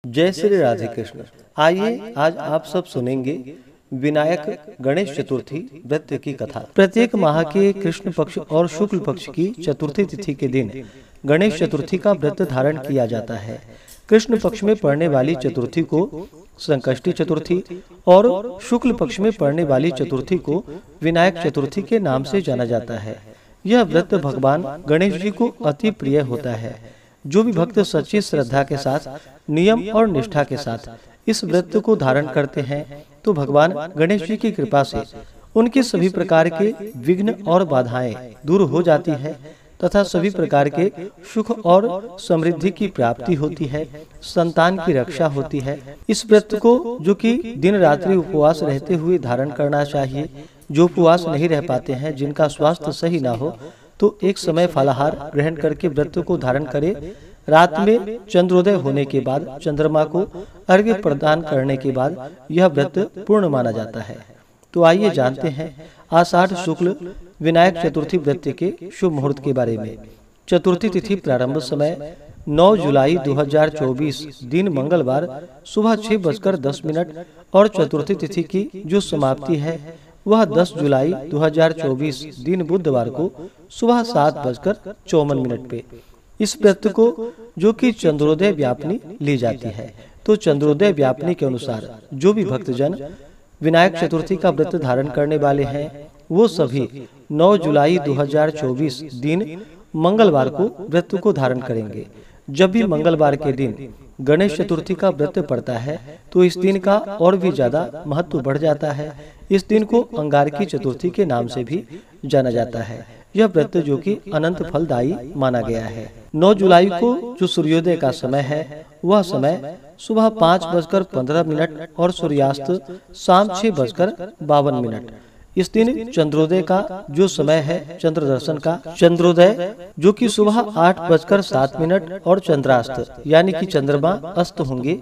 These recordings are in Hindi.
जय श्री राधे कृष्ण। आइए आज आप सब सुनेंगे विनायक गणेश चतुर्थी व्रत की कथा। प्रत्येक माह के कृष्ण पक्ष और शुक्ल पक्ष की चतुर्थी तिथि के दिन गणेश चतुर्थी का व्रत धारण किया जाता है। कृष्ण पक्ष में पड़ने वाली चतुर्थी को संकष्टी चतुर्थी और शुक्ल पक्ष में पड़ने वाली चतुर्थी को विनायक चतुर्थी के नाम से जाना जाता है। यह व्रत भगवान गणेश जी को अति प्रिय होता है। जो भी भक्त सच्ची श्रद्धा के साथ, नियम और निष्ठा के साथ इस व्रत को धारण करते हैं तो भगवान गणेश जी की कृपा से उनके सभी प्रकार के विघ्न और बाधाएं दूर हो जाती है तथा सभी प्रकार के सुख और समृद्धि की प्राप्ति होती है, संतान की रक्षा होती है। इस व्रत को जो कि दिन रात्रि उपवास रहते हुए धारण करना चाहिए। जो उपवास नहीं रह पाते हैं, जिनका स्वास्थ्य सही ना हो, तो एक समय फलाहार ग्रहण करके व्रत को धारण करे। रात में चंद्रोदय होने के बाद चंद्रमा को अर्घ्य प्रदान करने के बाद यह व्रत पूर्ण माना जाता है। तो आइए जानते हैं आषाढ़ शुक्ल विनायक चतुर्थी व्रत के शुभ मुहूर्त के बारे में। चतुर्थी तिथि प्रारंभ समय 9 जुलाई 2024 दिन मंगलवार सुबह 6:10 और चतुर्थी तिथि की जो समाप्ति है वह 10 जुलाई 2024 दिन बुधवार को सुबह 7:54 पे। इस व्रत को जो कि चंद्रोदय व्यापनी ली जाती है, तो चंद्रोदय व्यापनी के अनुसार जो भी भक्तजन विनायक चतुर्थी का व्रत धारण करने वाले हैं वो सभी 9 जुलाई 2024 दिन मंगलवार को व्रत को धारण करेंगे। जब भी मंगलवार के दिन गणेश चतुर्थी का व्रत पड़ता है तो इस दिन का और भी ज्यादा महत्व बढ़ जाता है। इस दिन को अंगारकी चतुर्थी के नाम से भी जाना जाता है। यह व्रत जो कि अनंत फलदायी माना गया है। 9 जुलाई को जो सूर्योदय का समय है वह समय सुबह 5:15 और सूर्यास्त शाम 6:52। इस दिन चंद्रोदय का जो समय है चंद्र दर्शन का चंद्रोदय जो कि सुबह 8:07 और चंद्रास्त यानी कि चंद्रमा अस्त होंगे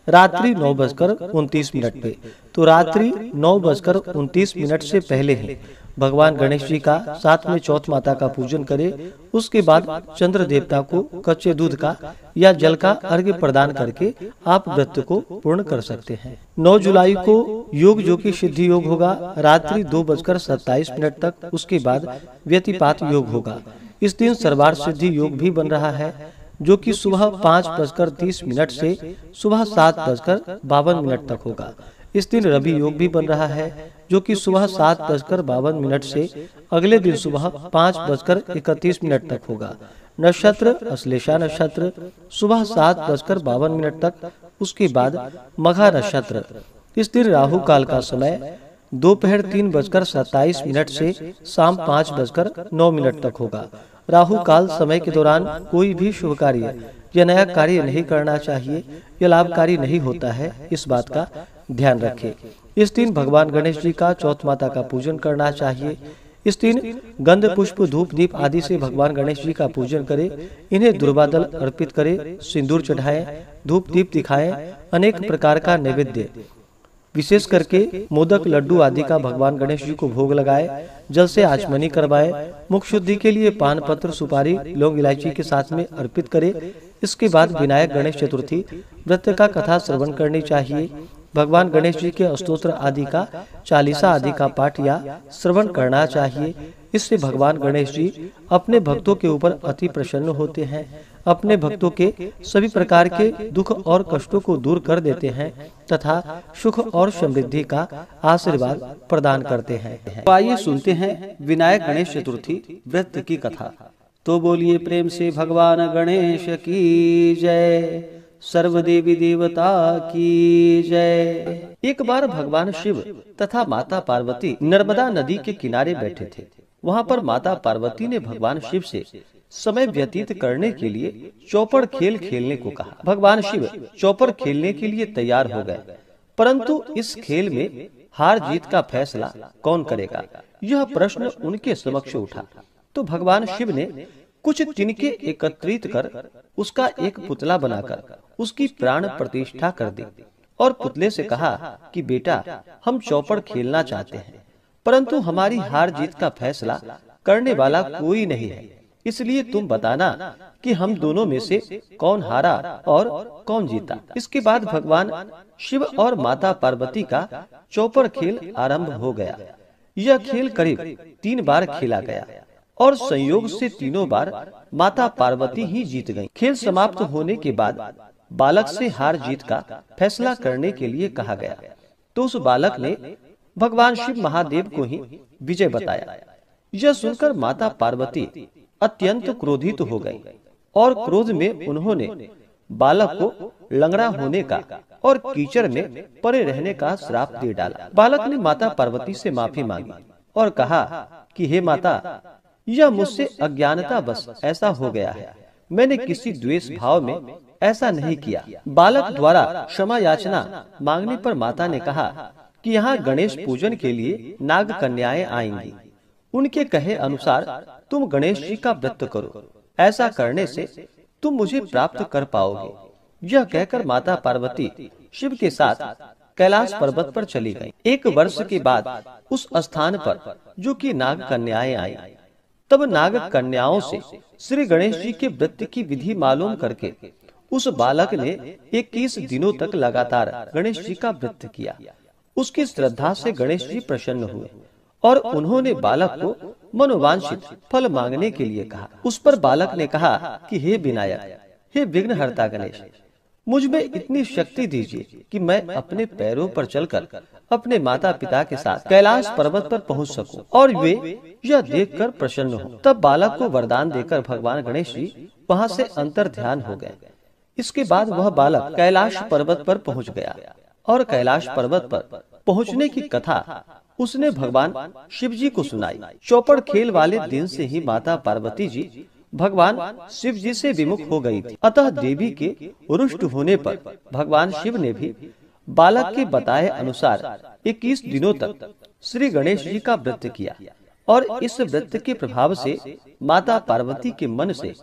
रात्रि 9:29 पे। तो रात्रि 9:29 से पहले ही भगवान गणेश जी का साथ में चौथ माता का पूजन करें। उसके बाद चंद्र देवता को कच्चे दूध का या जल का अर्घ्य प्रदान करके आप व्रत को पूर्ण कर सकते हैं। 9 जुलाई को योग जो कि सिद्धि योग होगा रात्रि 2:27 तक। उसके बाद व्यतिपात योग होगा। इस दिन सर्वार्थ सिद्धि योग भी बन रहा है जो कि सुबह 5:30 से सुबह 7:52 तक होगा। इस दिन रवि योग भी बन रहा है जो कि सुबह 7:52 से अगले दिन सुबह 5:31 तक होगा। नक्षत्र अश्लेषा नक्षत्र सुबह 7:52 तक। उसके बाद मघा नक्षत्र। इस दिन राहु काल का समय दोपहर 3:27 से शाम 5:09 तक होगा। राहु काल समय के दौरान कोई भी शुभ कार्य या नया कार्य नहीं करना चाहिए। यह लाभकारी नहीं होता है, इस बात का ध्यान रखें। इस दिन भगवान गणेश जी का चौथ माता का पूजन करना चाहिए। इस दिन गंध पुष्प धूप दीप आदि से भगवान गणेश जी का पूजन करें। इन्हें दुर्वादल अर्पित करें, सिंदूर चढ़ाएं, धूप दीप दिखाएं, अनेक प्रकार का नैवेद्य विशेष करके मोदक लड्डू आदि का भगवान गणेश जी को भोग लगाए, जल से आचमनी करवाए, मुख शुद्धि के लिए पान पत्र सुपारी लौंग इलायची के साथ में अर्पित करें। इसके बाद विनायक गणेश चतुर्थी व्रत का कथा श्रवण करनी चाहिए। भगवान गणेश जी के स्तोत्र आदि का चालीसा आदि का पाठ या श्रवण करना चाहिए। इससे भगवान गणेश जी अपने भक्तों के ऊपर अति प्रसन्न होते हैं, अपने भक्तों के सभी प्रकार के दुख और कष्टों को दूर कर देते हैं तथा सुख और समृद्धि का आशीर्वाद प्रदान करते हैं। तो आइए सुनते हैं विनायक गणेश चतुर्थी व्रत की कथा। तो बोलिए प्रेम से भगवान गणेश की जय, सर्व देवी देवता की जय। एक बार भगवान शिव तथा माता पार्वती नर्मदा नदी के किनारे बैठे थे। वहाँ पर माता पार्वती ने भगवान शिव से समय व्यतीत करने के लिए चौपड़ खेल खेलने को कहा। भगवान शिव चौपड़ खेलने के लिए तैयार हो गए, परंतु इस खेल में हार जीत का फैसला कौन करेगा, यह प्रश्न उनके समक्ष उठा। तो भगवान शिव ने कुछ तिनके एकत्रित कर उसका एक पुतला बनाकर उसकी प्राण प्रतिष्ठा कर दी और पुतले से कहा कि बेटा, हम चौपड़ खेलना चाहते हैं, परंतु हमारी हार जीत का फैसला करने वाला कोई नहीं है, इसलिए तुम बताना कि हम दोनों में से कौन हारा और कौन जीता। इसके बाद भगवान शिव और माता पार्वती का चौपड़ खेल आरंभ हो गया। यह खेल करीब 3 बार खेला गया और संयोग से तीनों बार माता पार्वती ही जीत गईं। खेल समाप्त होने के बाद बालक से हार जीत का फैसला करने के लिए कहा गया, तो उस बालक ने भगवान शिव महादेव को ही विजय बताया। यह सुनकर माता पार्वती अत्यंत क्रोधित हो गई और क्रोध में उन्होंने बालक को लंगड़ा होने का और कीचड़ में पड़े रहने का श्राप दे डाला। बालक ने माता पार्वती से माफी मांगी और कहा कि हे माता, यह मुझसे अज्ञानता बस ऐसा हो गया है, मैंने किसी द्वेष भाव में ऐसा नहीं किया। बालक द्वारा क्षमा याचना मांगने पर माता ने कहा कि यहाँ गणेश पूजन के लिए नाग कन्याएं आएंगी। उनके कहे अनुसार तुम गणेश जी का व्रत करो, ऐसा करने से तुम मुझे प्राप्त कर पाओगे। यह कहकर माता पार्वती शिव के साथ कैलाश पर्वत पर चली गईं। 1 वर्ष के बाद उस स्थान पर जो कि नाग कन्याएं आई, तब नाग कन्याओं से श्री गणेश जी के व्रत की विधि मालूम करके उस बालक ने 21 दिनों तक लगातार गणेश जी का व्रत किया। उसकी श्रद्धा से गणेश जी प्रसन्न हुए और उन्होंने बालक को मनोवांछित फल मांगने के लिए कहा। उस पर बालक ने कहा कि हे विनायक, हे विघ्नहर्ता गणेश, मुझ में इतनी शक्ति दीजिए कि मैं अपने पैरों पर चलकर अपने माता पिता के साथ कैलाश पर्वत पर पहुंच सकूं और वे यह देखकर प्रसन्न हो। तब बालक को वरदान देकर भगवान गणेश जी वहां से अंतर ध्यान हो गए। इसके बाद वह बालक कैलाश पर्वत पर पहुंच गया और कैलाश पर्वत पर पहुंचने की कथा उसने भगवान शिव जी को सुनाई। चौपड़ खेल वाले दिन से ही माता पार्वती जी भगवान शिव जी से विमुख हो गई थी। अतः देवी के रुष्ट होने पर भगवान शिव ने भी बालक के बताए अनुसार 21 दिनों तक श्री गणेश जी का व्रत किया और इस व्रत के प्रभाव से माता पार्वती के मन से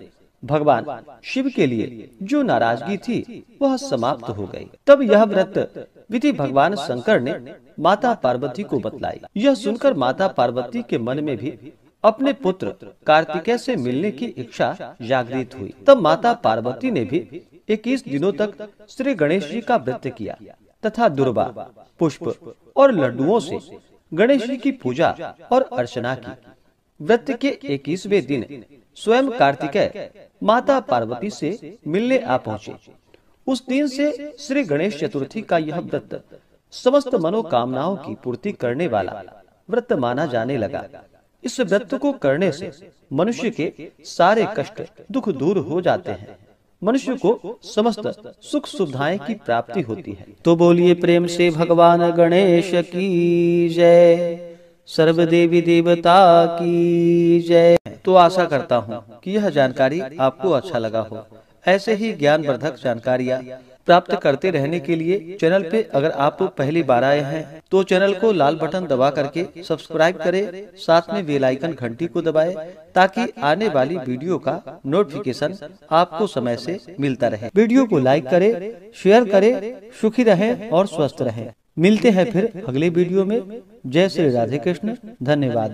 भगवान शिव के लिए जो नाराजगी थी वह समाप्त हो गई। तब यह व्रत विधि भगवान शंकर ने माता पार्वती को बतलाई। यह सुनकर माता पार्वती के मन में भी अपने पुत्र कार्तिकेय से मिलने की इच्छा जागृत हुई। तब माता पार्वती ने भी 21 दिनों तक श्री गणेश जी का व्रत किया तथा दुर्वा, पुष्प और लड्डुओं से गणेश जी की पूजा और अर्चना की। व्रत के 21वें दिन स्वयं कार्तिकेय माता पार्वती से मिलने आ पहुँचे। उस दिन से श्री गणेश चतुर्थी का यह व्रत समस्त मनोकामनाओं की पूर्ति करने वाला व्रत माना जाने लगा। इस व्रत को करने से मनुष्य के सारे कष्ट दुख दूर हो जाते हैं, मनुष्य को समस्त सुख सुविधाएं की प्राप्ति होती है। तो बोलिए प्रेम से भगवान गणेश की जय, सर्व देवी देवता की जय। तो आशा करता हूँ कि यह जानकारी आपको अच्छा लगा हो। ऐसे ही ज्ञानवर्धक जानकारियाँ प्राप्त करते रहने के लिए चैनल पे अगर आप पहली बार आए हैं तो चैनल को लाल बटन दबा करके सब्सक्राइब करें, साथ में बेल आइकन घंटी को दबाएं ताकि आने वाली वीडियो का नोटिफिकेशन आपको समय से मिलता रहे। वीडियो को लाइक करें, शेयर करें, सुखी रहें और स्वस्थ रहें। मिलते हैं फिर अगले वीडियो में। जय श्री राधे कृष्ण, धन्यवाद।